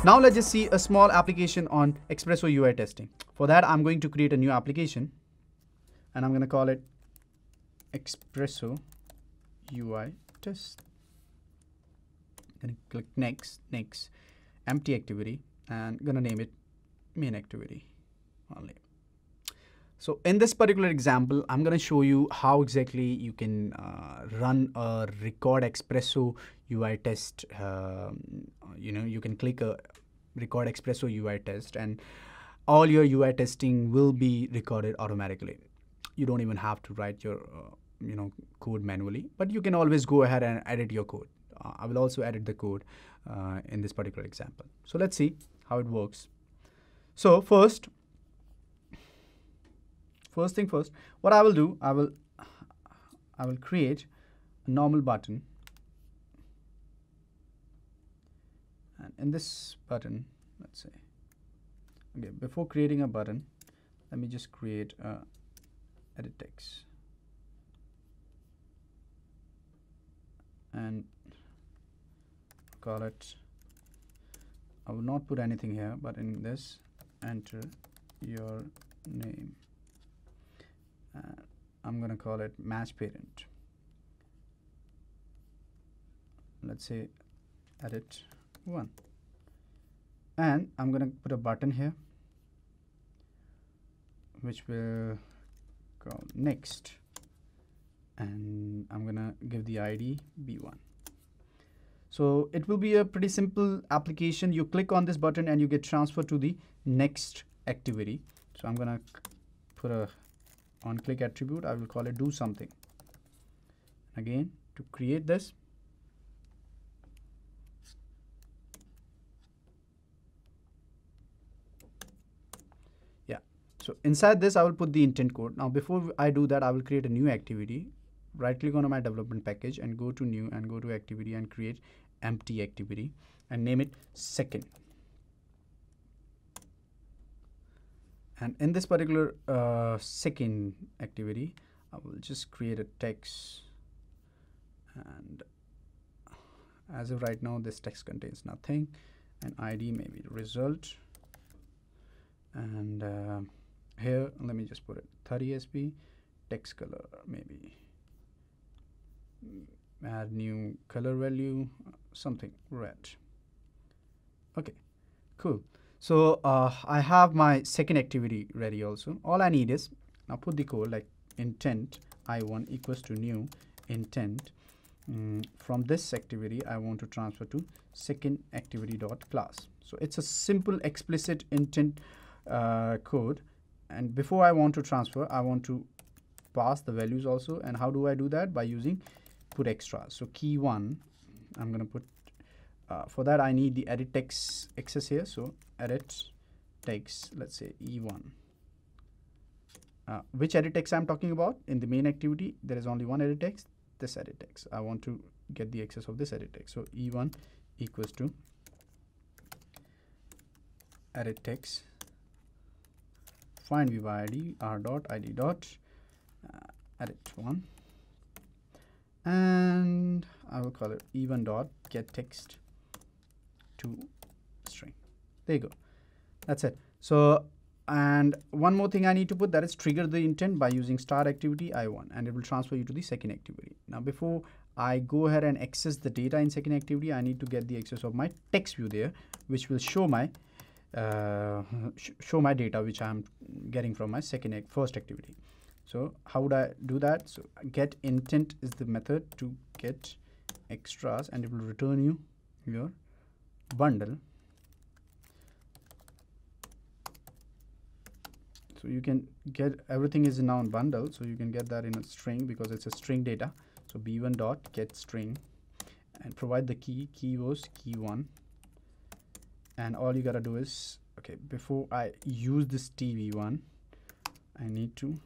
Now let's just see a small application on Expresso UI testing. For that, I'm going to create a new application and I'm going to call it Expresso UI Test. I'm going to click next, empty activity, and I'm going to name it main activity only. So in this particular example, I'm going to show you how exactly you can run a record Expresso UI test. You can click a record Expresso UI test and all your UI testing will be recorded automatically. You don't even have to write your code manually, but you can always go ahead and edit your code. I will also edit the code in this particular example. So let's see how it works. So first thing first, what I will do, I will create a normal button, and in this button, let's say, okay, before creating a button, let me just create a edit text and call it, I will not put anything here, but in this, enter your name. I'm going to call it match parent. Let's say edit 1. And I'm going to put a button here, which will call next. And I'm going to give the ID B1. So it will be a pretty simple application. You click on this button and you get transferred to the next activity. So I'm going to put a on click attribute. I will call it do something. Again, to create this, yeah, so inside this I will put the intent code. Now before I do that, I will create a new activity, right click on my development package and go to new and go to activity and create empty activity and name it second. And in this particular second activity, I will just create a text, and as of right now this text contains nothing, and ID maybe result, and here let me just put it 30 sp, text color maybe, add new color value, something red. Okay, cool. So I have my second activity ready also. All I need is, now put the code like intent I1 equals to new intent. From this activity, I want to transfer to second activity dot class. So it's a simple explicit intent code. And before I want to transfer, I want to pass the values also. And how do I do that? By using put extra. So key 1, I'm going to put, for that I need the edit text access here. So edit text, let's say E1. Which edit text I'm talking about? In the main activity, there is only one edit text, this edit text. I want to get the access of this edit text. So E1 equals to edit text, find view by ID, r dot id dot edit 1, and I will call it E1 dot get text to string. There you go. That's it. So, and one more thing I need to put, that is trigger the intent by using start activity I1, and it will transfer you to the second activity. Now before I go ahead and access the data in second activity, I need to get the access of my text view there, which will show my data which I'm getting from my first activity. So how would I do that? So get intent is the method to get extras, and it will return you your bundle. So you can get, everything is now in bundle, so you can get that in a string because it's a string data. So b1 dot get string, and provide the key was key 1, and all you gotta do is, okay, before I use this tv1, I need to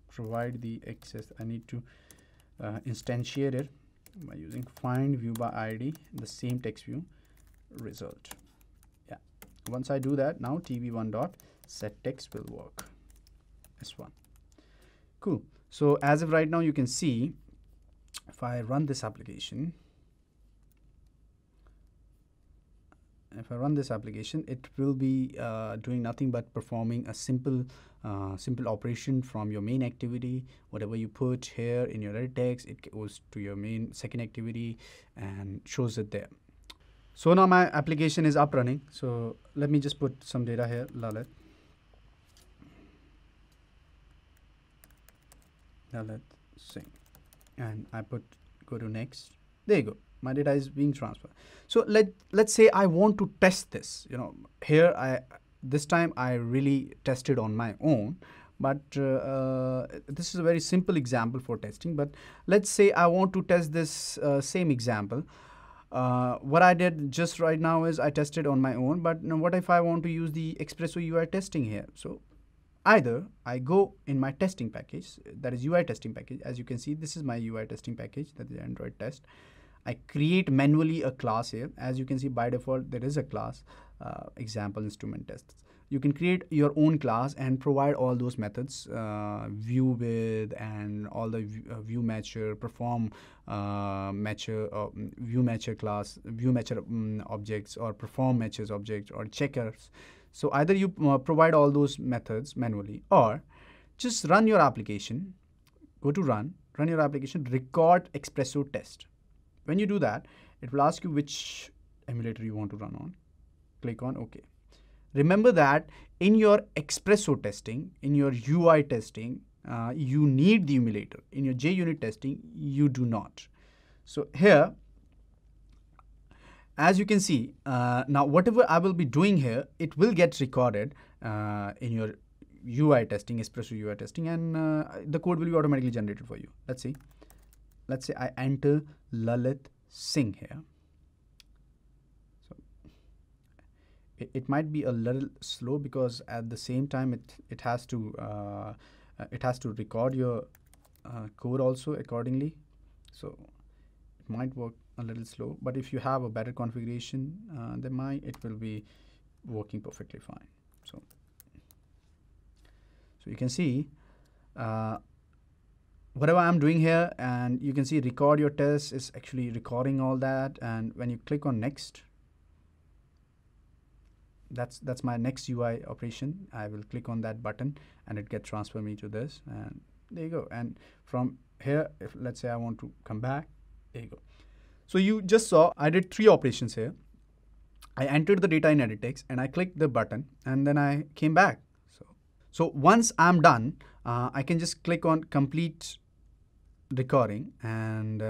provide the access. I need to instantiate it by using find view by ID, the same text view result. Yeah, once I do that, now tv1 dot set text will work. S1. Cool. So as of right now, you can see if I run this application, if I run this application, it will be doing nothing but performing a simple operation from your main activity. Whatever you put here in your edit text, it goes to your main second activity and shows it there. So now my application is up running. So let me just put some data here, Lalit Singh, and I go to next. There you go. My data is being transferred. So let's say I want to test this. Here this time I really tested on my own, but this is a very simple example for testing. But let's say I want to test this same example. What I did just right now is I tested on my own, but what if I want to use the Expresso UI testing here? So either I go in my testing package, that is UI testing package. As you can see, this is my UI testing package, that is Android test. I create manually a class here. As you can see, by default, there is a class, example instrument tests. You can create your own class and provide all those methods, view with and all the view matcher, perform matcher, view matcher class, view matcher objects, or perform matches objects, or checkers. So either you provide all those methods manually, or just run your application, go to run your application, record Expresso test. When you do that, it will ask you which emulator you want to run on. Click on OK. Remember that in your Expresso testing, in your UI testing, you need the emulator. In your JUnit testing, you do not. So here, as you can see, now whatever I will be doing here, it will get recorded in your UI testing, Espresso UI testing, and the code will be automatically generated for you. Let's see. Let's say I enter Lalit Singh here. So it might be a little slow because at the same time it has to record your code also accordingly. So it might work a little slow, but if you have a better configuration, then it will be working perfectly fine. So you can see whatever I'm doing here, and you can see record your test is actually recording all that. And when you click on next, that's my next UI operation. I will click on that button and it gets transferred me to this, and there you go. And from here, if let's say I want to come back, there you go. So you just saw I did 3 operations here. I entered the data in edit text and I clicked the button and then I came back. So once I'm done, I can just click on complete recording, and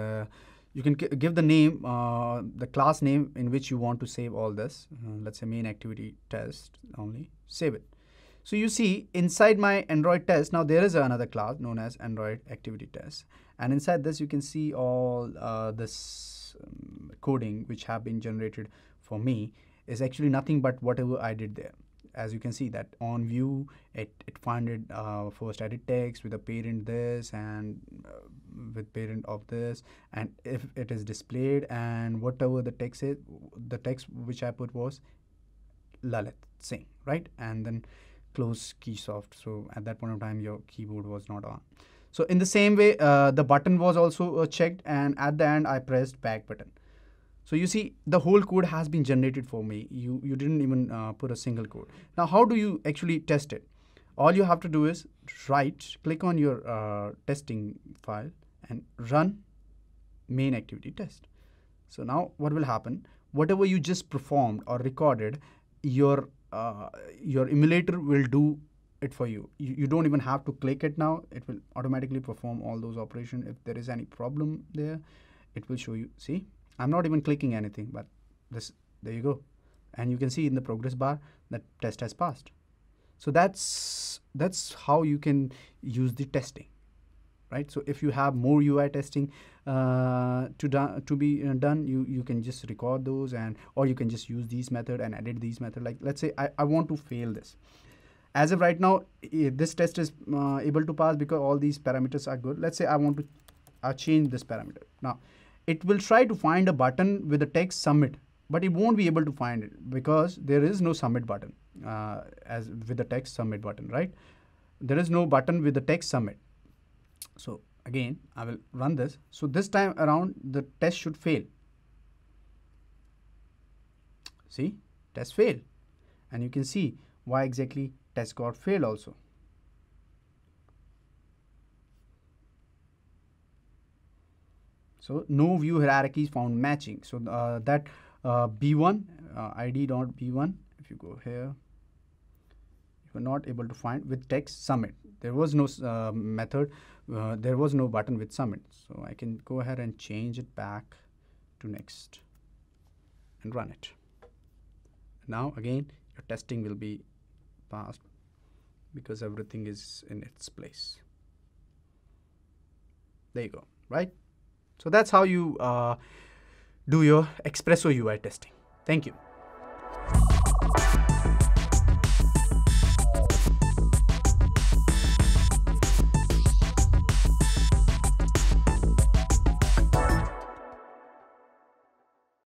you can give the name, the class name in which you want to save all this. Let's say main activity test only, save it. So you see inside my Android test, now there is another class known as Android activity test. And inside this, you can see all this coding which have been generated for me is actually nothing but whatever I did there. As you can see that on view, it founded first edit text with a parent this and with parent of this, and if it is displayed, and whatever the text is, the text which I put was Lalit Singh, right? And then close keysoft. So at that point of time, your keyboard was not on. So in the same way, the button was also checked, and at the end I pressed back button. So you see the whole code has been generated for me. You didn't even put a single code. Now how do you actually test it? All you have to do is click on your testing file and run main activity test. So now what will happen? Whatever you just performed or recorded, your emulator will do it for you. You don't even have to click it now. It will automatically perform all those operations. If there is any problem there, it will show you. See? I'm not even clicking anything, but there you go. And you can see in the progress bar that test has passed. So that's how you can use the testing, right? So if you have more UI testing to be done, you can just record those, or you can just use these method and edit these method. Like let's say I want to fail this. As of right now, this test is able to pass because all these parameters are good. Let's say I want to change this parameter. Now, it will try to find a button with the text submit, but it won't be able to find it because there is no submit button as with the text submit button, right? There is no button with the text submit. So again, I will run this. So this time around, the test should fail. See, test failed. And you can see why exactly test got failed also. So no view hierarchy is found matching. So that B1 id.b1, if you go here, you are not able to find with text submit. There was no method, there was no button with submit. So I can go ahead and change it back to next and run it. Now again your testing will be passed because everything is in its place. There you go, right? So that's how you do your Expresso UI testing. Thank you.